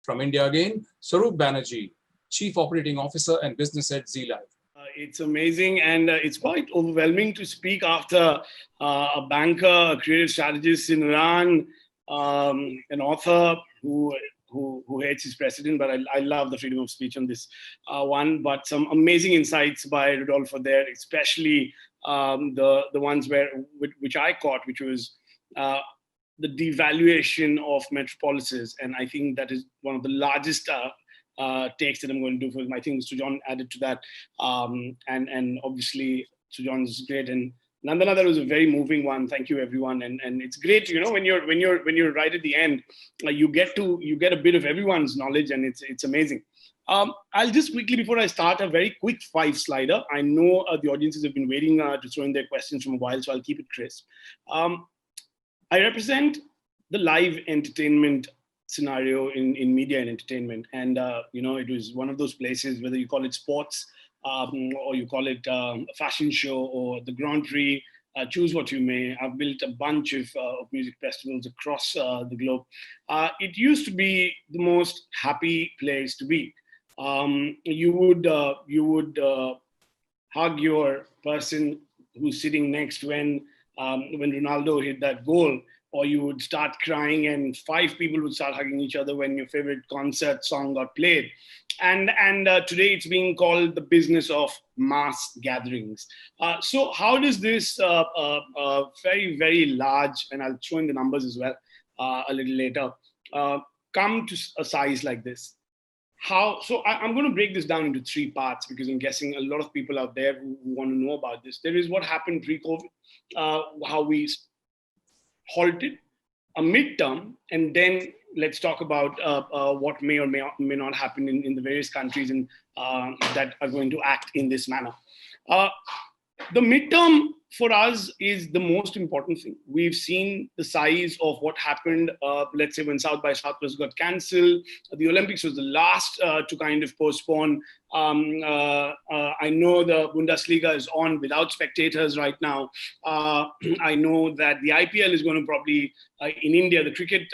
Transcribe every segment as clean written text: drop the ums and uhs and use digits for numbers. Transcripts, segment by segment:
From India again, Swaroop Banerjee, Chief Operating Officer and Business Head Zee Live. It's amazing, and it's quite overwhelming to speak after a banker, a creative strategist in Iran, an author who hates his president, but I love the freedom of speech on this one. But some amazing insights by Rodolfo there, especially the ones which I caught, which was the devaluation of metropolises, and I think that is one of the largest takes that I'm going to do for him. I think Sujan added to that, and obviously Sujan is great, and Nandana, that was a very moving one. Thank you, everyone, and it's great. You know, when you're right at the end, you get a bit of everyone's knowledge, and it's amazing. I'll just quickly, before I start, a very quick 5-slider. I know the audiences have been waiting to throw in their questions from a while, so I'll keep it crisp. I represent the live entertainment scenario in media and entertainment, and it was one of those places, whether you call it sports or you call it a fashion show or the Grand Prix, choose what you may. I've built a bunch of music festivals across the globe. It used to be the most happy place to be. You would hug your person who's sitting next when Ronaldo hit that goal, or you would start crying and 5 people would start hugging each other when your favorite concert song got played. And today it's being called the business of mass gatherings. So how does this very, very large, and I'll show in the numbers as well a little later, come to a size like this? So I'm going to break this down into 3 parts, because I'm guessing a lot of people out there who want to know about this. There is what happened pre-COVID, how we halted, a midterm, and then let's talk about what may or may not happen in the various countries and that are going to act in this manner. The midterm for us is the most important thing. We've seen the size of what happened, let's say when South by Southwest got cancelled. The Olympics was the last to kind of postpone. I know the Bundesliga is on without spectators right now. I know that the IPL is going to probably, in India, the cricket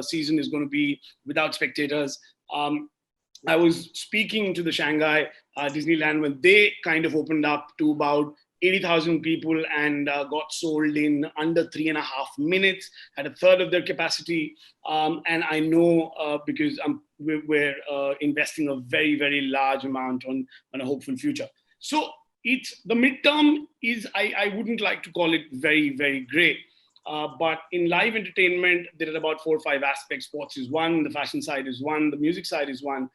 season is going to be without spectators. I was speaking to the Shanghai Disneyland when they kind of opened up to about 80,000 people and got sold in under 3.5 minutes, at a third of their capacity. And I know because we're investing a very, very large amount on a hopeful future. So it's the midterm is, I wouldn't like to call it very, very great. But in live entertainment, there are about 4 or 5 aspects. Sports is one, the fashion side is one, the music side is one,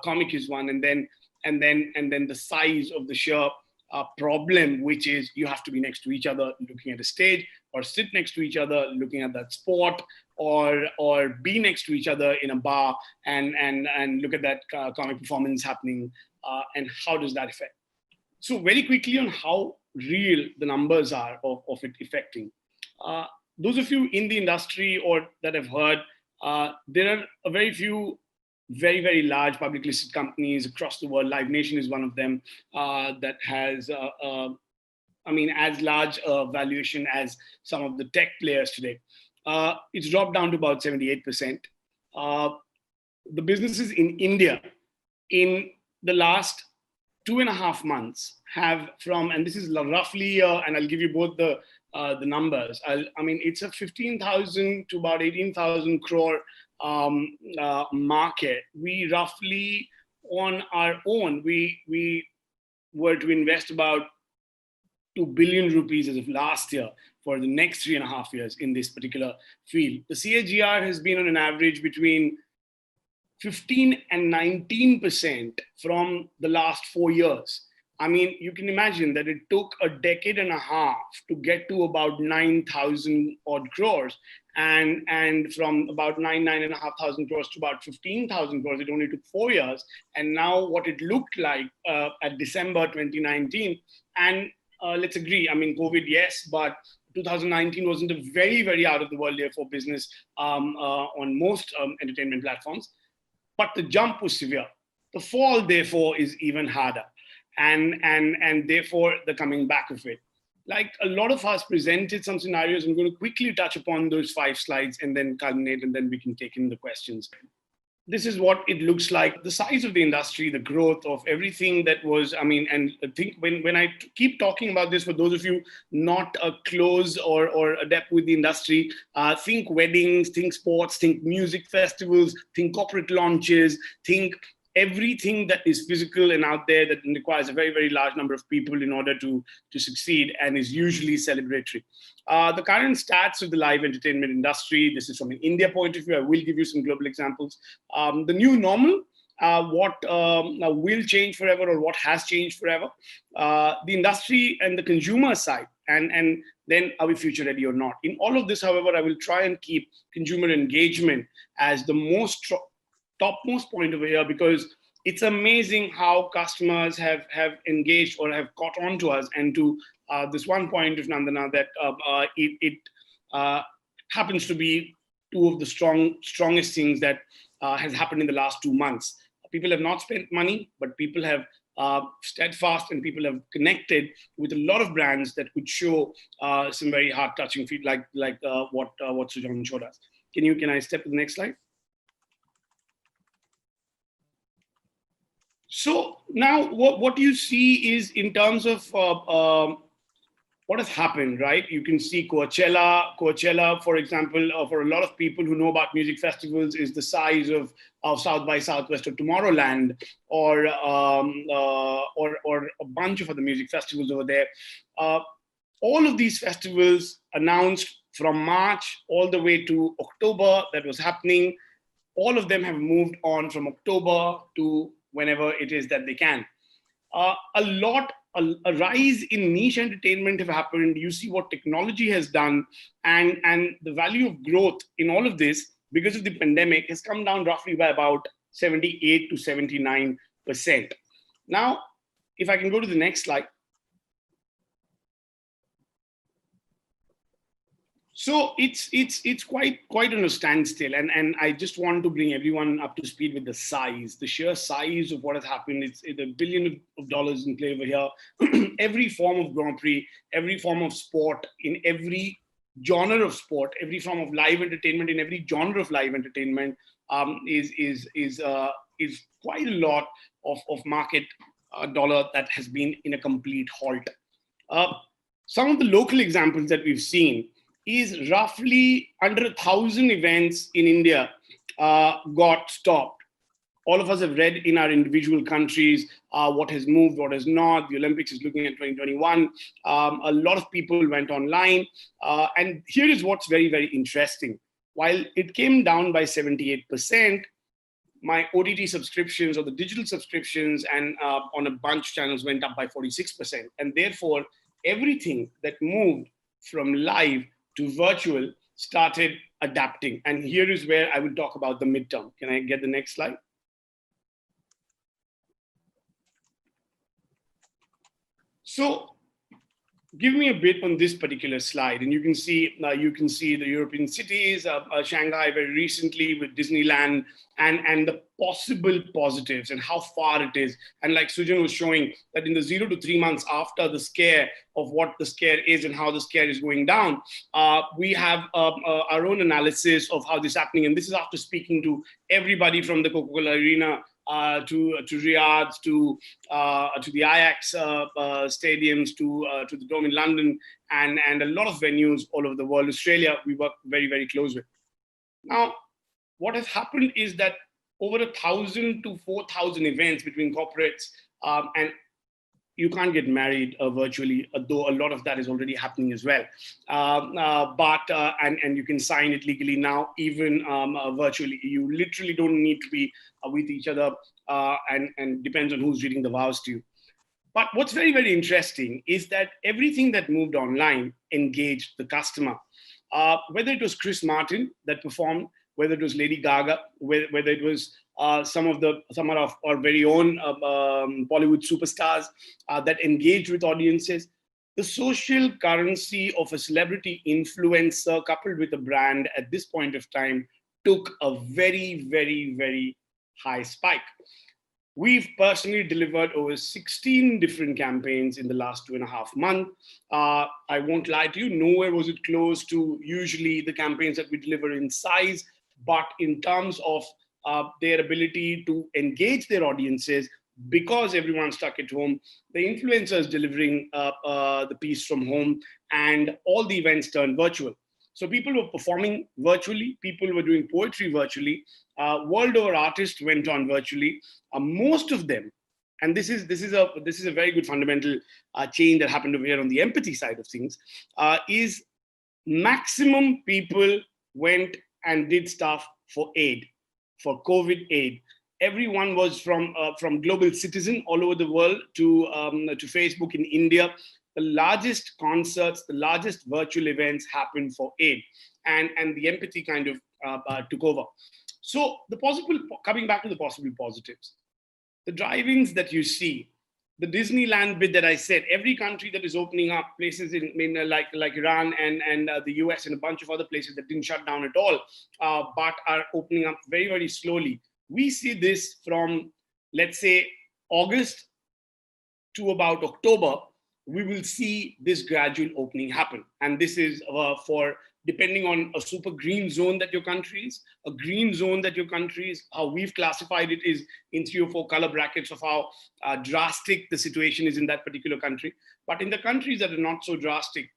comic is one, and then the size of the sheer problem, which is you have to be next to each other looking at a stage, or sit next to each other looking at that sport, or be next to each other in a bar and look at that comic performance happening, and how does that affect? So very quickly on how real the numbers are of it affecting. Those of you in the industry or that have heard, there are a very few very, very large public listed companies across the world. Live Nation is one of them that has, as large a valuation as some of the tech players today. It's dropped down to about 78%. The businesses in India in the last 2.5 months have and this is roughly, and I'll give you both the numbers. It's a 15,000 to about 18,000 crore market. We roughly, on our own, we were to invest about 2 billion rupees as of last year for the next 3.5 years in this particular field. The CAGR has been on an average between 15 and 19% from the last 4 years. You can imagine that it took a decade and a half to get to about 9,000 odd crores. And from about 9,500 crores to about 15,000 crores, it only took 4 years. And now what it looked like at December 2019, and let's agree, COVID, yes, but 2019 wasn't a very, very out of the world year for business on most entertainment platforms. But the jump was severe. The fall, therefore, is even harder. And therefore the coming back of it. Like a lot of us presented some scenarios. I'm going to quickly touch upon those 5 slides and then culminate, and then we can take in the questions. this is what it looks like. The size of the industry, the growth of everything that was, I mean, and I think when I keep talking about this, for those of you not close or adept with the industry, think weddings, think sports, think music festivals, think corporate launches, think everything that is physical and out there that requires a very, very large number of people in order to succeed and is usually celebratory. The current stats of the live entertainment industry, this is from an India point of view, I will give you some global examples. The new normal, what will change forever or what has changed forever, the industry and the consumer side, and then are we future ready or not? In all of this, however, I will try and keep consumer engagement as the topmost point over here, because it's amazing how customers have engaged or have caught on to us and to this one point of Nandana that it happens to be two of the strongest things that has happened in the last 2 months. People have not spent money, but people have steadfast and people have connected with a lot of brands that could show some very heart-touching feed like what Sujan showed us. Can I step to the next slide? So now what you see is in terms of what has happened, right? You can see Coachella, for example, for a lot of people who know about music festivals, is the size of South by Southwest or Tomorrowland, or a bunch of other music festivals over there. All of these festivals announced from March all the way to October that was happening. All of them have moved on from October to whenever it is that they can. A rise in niche entertainment have happened. You see what technology has done, and the value of growth in all of this because of the pandemic has come down roughly by about 78 to 79%. Now, if I can go to the next slide. So it's quite on a standstill, and I just want to bring everyone up to speed with the sheer size of what has happened. It's $1 billion in play over here. Every form of Grand Prix, every form of sport, in every genre of sport, every form of live entertainment, in every genre of live entertainment is quite a lot of market dollar that has been in a complete halt. Some of the local examples that we've seen is roughly under 1,000 events in India got stopped. All of us have read in our individual countries what has moved, what has not. The Olympics is looking at 2021. A lot of people went online. And here is what's very, very interesting. While it came down by 78%, my OTT subscriptions or the digital subscriptions and on a bunch of channels went up by 46%. And therefore, everything that moved from live to virtual started adapting. And here is where I will talk about the midterm. Can I get the next slide? So give me a bit on this particular slide, and you can see the European cities, Shanghai very recently with Disneyland, and the possible positives and how far it is. And like Sujan was showing, that in the 0 to 3 months after the scare of what the scare is and how the scare is going down, we have our own analysis of how this is happening. And this is after speaking to everybody from the Coca-Cola Arena to Riyadh, to the Ajax stadiums, to the Dome in London, and a lot of venues all over the world. Australia, we work very, very close with. Now, what has happened is that over 1,000 to 4,000 events between corporates, and you can't get married virtually, though a lot of that is already happening as well. And you can sign it legally now, even virtually. You literally don't need to be with each other, and depends on who's reading the vows to you. But what's very, very interesting is that everything that moved online engaged the customer. Whether it was Chris Martin that performed, whether it was Lady Gaga, whether it was some of our very own Bollywood superstars that engage with audiences. The social currency of a celebrity influencer coupled with a brand at this point of time took a very, very, very high spike. We've personally delivered over 16 different campaigns in the last 2.5 months. I won't lie to you, nowhere was it close to usually the campaigns that we deliver in size, but in terms of their ability to engage their audiences because everyone's stuck at home, the influencers delivering the piece from home, and all the events turned virtual. So people were performing virtually, people were doing poetry virtually, world over artists went on virtually. Most of them, and this is a very good fundamental change that happened over here on the empathy side of things, is maximum people went and did stuff for aid, for COVID aid. Everyone was from Global Citizen all over the world to Facebook in India. The largest concerts, the largest virtual events happened for aid, and the empathy kind of took over. So coming back to the possible positives, the drive-ins that you see, the Disneyland bit that I said, every country that is opening up, places like Iran and the US and a bunch of other places that didn't shut down at all, but are opening up very, very slowly. We see this from, let's say, August to about October. We will see this gradual opening happen. And this is for, depending on a super green zone that your country is, a green zone that your country is, how we've classified it is in 3 or 4 color brackets of how drastic the situation is in that particular country. But in the countries that are not so drastic,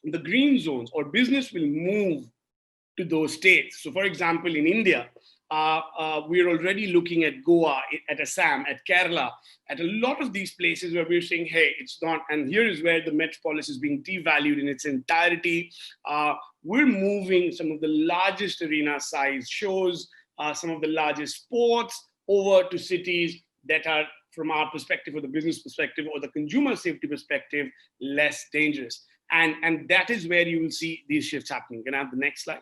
the green zones or business will move to those states. So for example, in India, we're already looking at Goa, at Assam, at Kerala, at a lot of these places where we're saying, hey, it's not, and here is where the metropolis is being devalued in its entirety. We're moving some of the largest arena size shows, some of the largest sports over to cities that are, from our perspective or the business perspective or the consumer safety perspective, less dangerous. And that is where you will see these shifts happening. Can I have the next slide?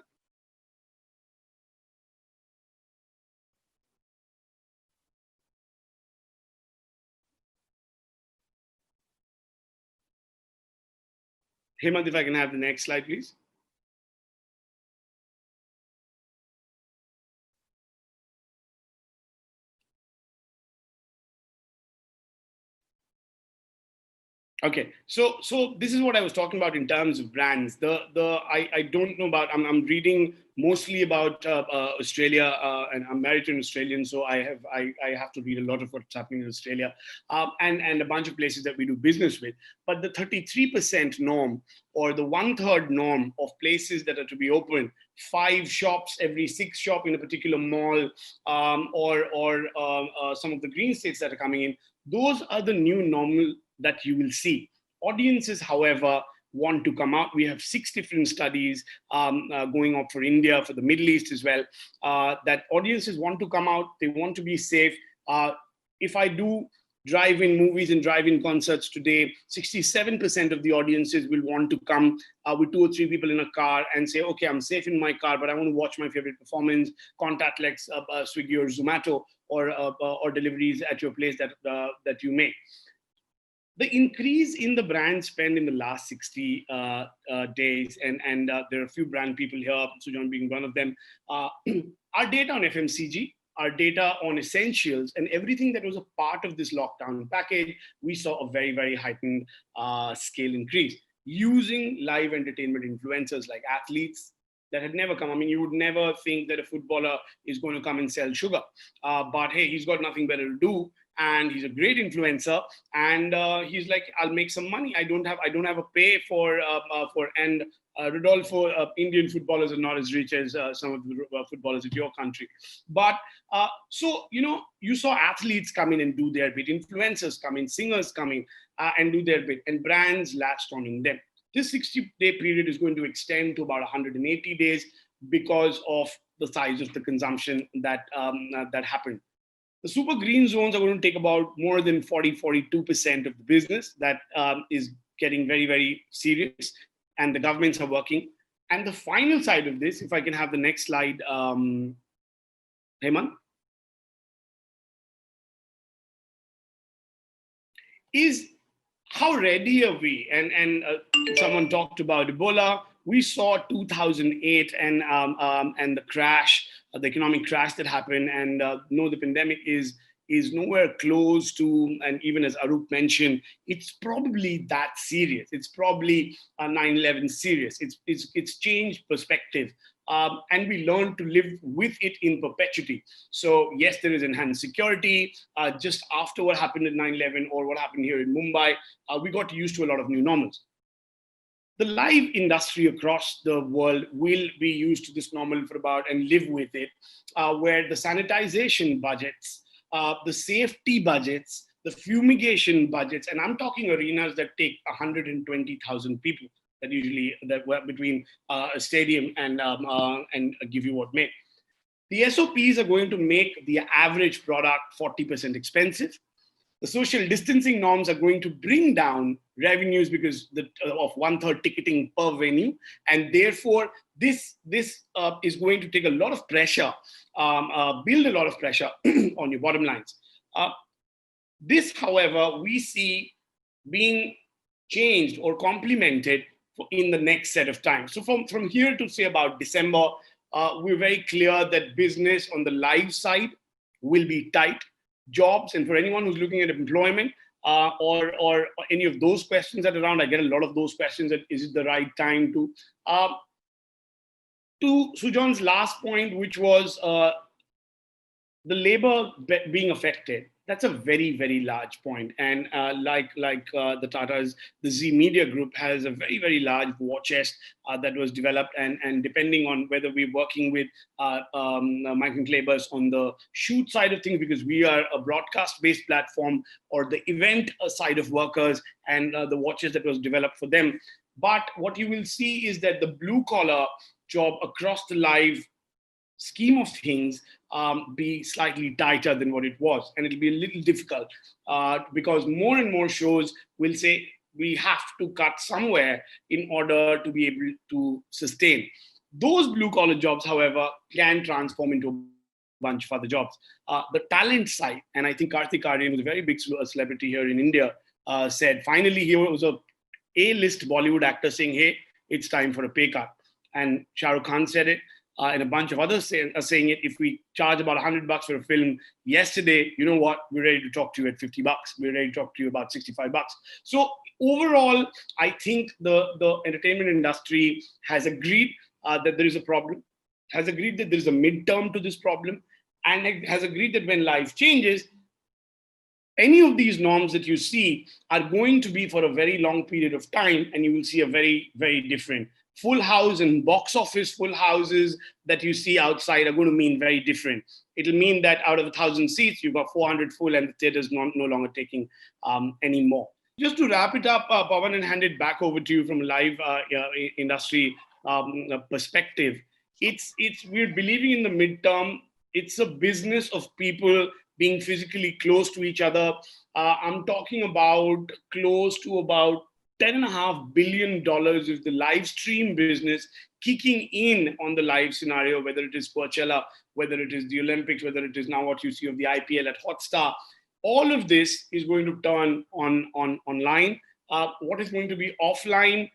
Hemant, if I can have the next slide, please. Okay, so this is what I was talking about in terms of brands. I don't know about, I'm reading mostly about Australia, and I'm married to an Australian, so I have to read a lot of what's happening in Australia, and a bunch of places that we do business with. But the 33% norm, or the 1/3 norm of places that are to be open, 5 shops every 6 shop in a particular mall, or some of the green states that are coming in, those are the new normal that you will see. Audiences, however, want to come out. We have 6 different studies going up for India, for the Middle East as well, that audiences want to come out, they want to be safe. If I do drive-in movies and drive-in concerts today, 67% of the audiences will want to come with 2 or 3 people in a car and say, okay, I'm safe in my car, but I want to watch my favorite performance, contact like Swiggy or Zomato, or deliveries at your place that you make. The increase in the brand spend in the last 60 days, and there are a few brand people here, Sujan being one of them, our data on FMCG, our data on essentials, and everything that was a part of this lockdown package, we saw a very, very heightened scale increase. Using live entertainment influencers like athletes that had never come. I mean, you would never think that a footballer is going to come and sell sugar. But hey, he's got nothing better to do, and he's a great influencer, and he's like, I'll make some money. I don't have a pay for and Rodolfo, Indian footballers are not as rich as some of the footballers in your country. But so, you saw athletes come in and do their bit, influencers come in, singers come in and do their bit, and brands latched on in them. This 60-day period is going to extend to about 180 days because of the size of the consumption that happened. The super green zones are going to take about more than 42% of the business that is getting very, very serious, and the governments are working. And the final side of this, if I can have the next slide, Hemant. Is how ready are we? And someone talked about Ebola. We saw 2008 and the crash, the economic crash that happened, and the pandemic is is nowhere close to, and even as Arup mentioned, it's probably that serious. It's probably a 9/11 serious. It's changed perspective. And we learn to live with it in perpetuity. So yes, there is enhanced security. Just after what happened at 9/11 or what happened here in Mumbai, we got used to a lot of new normals. The live industry across the world will be used to this normal for about and live with it, where the sanitization budgets, the safety budgets, the fumigation budgets, and I'm talking arenas that take 120,000 people that usually that were between a stadium and give you what may. The SOPs are going to make the average product 40% expensive. The social distancing norms are going to bring down revenues because of 1/3 ticketing per venue, and therefore this is going to take a lot of pressure, build a lot of pressure on your bottom lines. This, however, we see being changed or complemented in the next set of time. So from here to say about December, we're very clear that business on the live side will be tight. Jobs, and for anyone who's looking at employment or any of those questions that are around, I get a lot of those questions. That is it the right time to Sujan's last point, which was the labor being affected. That's a very, very large point. And like the Tatas, the Zee Media Group has a very, very large war chest that was developed. And depending on whether we're working with Migrant Laborers on the shoot side of things, because we are a broadcast-based platform, or the event side of workers and the watches that was developed for them. But what you will see is that the blue-collar job across the live scheme of things be slightly tighter than what it was. And it'll be a little difficult because more and more shows will say we have to cut somewhere in order to be able to sustain. Those blue collar jobs, however, can transform into a bunch of other jobs. The talent side, and I think Karthik Aaryan, who's a very big celebrity here in India, said finally he was a A-list Bollywood actor saying, hey, it's time for a pay cut. And Shah Rukh Khan said it. And a bunch of others are saying it. If we charge about $100 for a film yesterday, you know what? We're ready to talk to you at $50. We're ready to talk to you about $65. So overall, I think the entertainment industry has agreed that there is a problem, has agreed that there is a midterm to this problem, and has agreed that when life changes, any of these norms that you see are going to be for a very long period of time, and you will see a very, very different. Full house and box office full houses that you see outside are going to mean very different. It'll mean that out of 1,000 seats, you've got 400 full and the theater's no longer taking any more. Just to wrap it up, Pawan, and hand it back over to you from a live industry perspective. We're believing in the midterm. It's a business of people being physically close to each other. I'm talking about close to about $10.5 billion of the live stream business kicking in on the live scenario, whether it is Coachella, whether it is the Olympics, whether it is now what you see of the IPL at Hotstar. All of this is going to turn online. What is going to be offline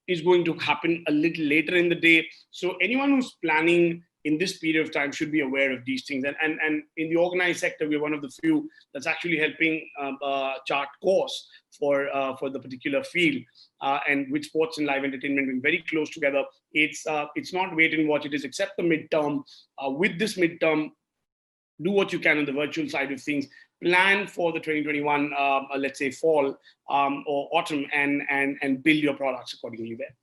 is going to happen a little later in the day. So anyone who's planning in this period of time should be aware of these things. And in the organized sector, we're one of the few that's actually helping chart course for the particular field. And with sports and live entertainment being very close together, it's not wait and watch. It is accept the midterm. With this midterm, do what you can on the virtual side of things. Plan for the 2021, let's say fall or autumn, and build your products accordingly there.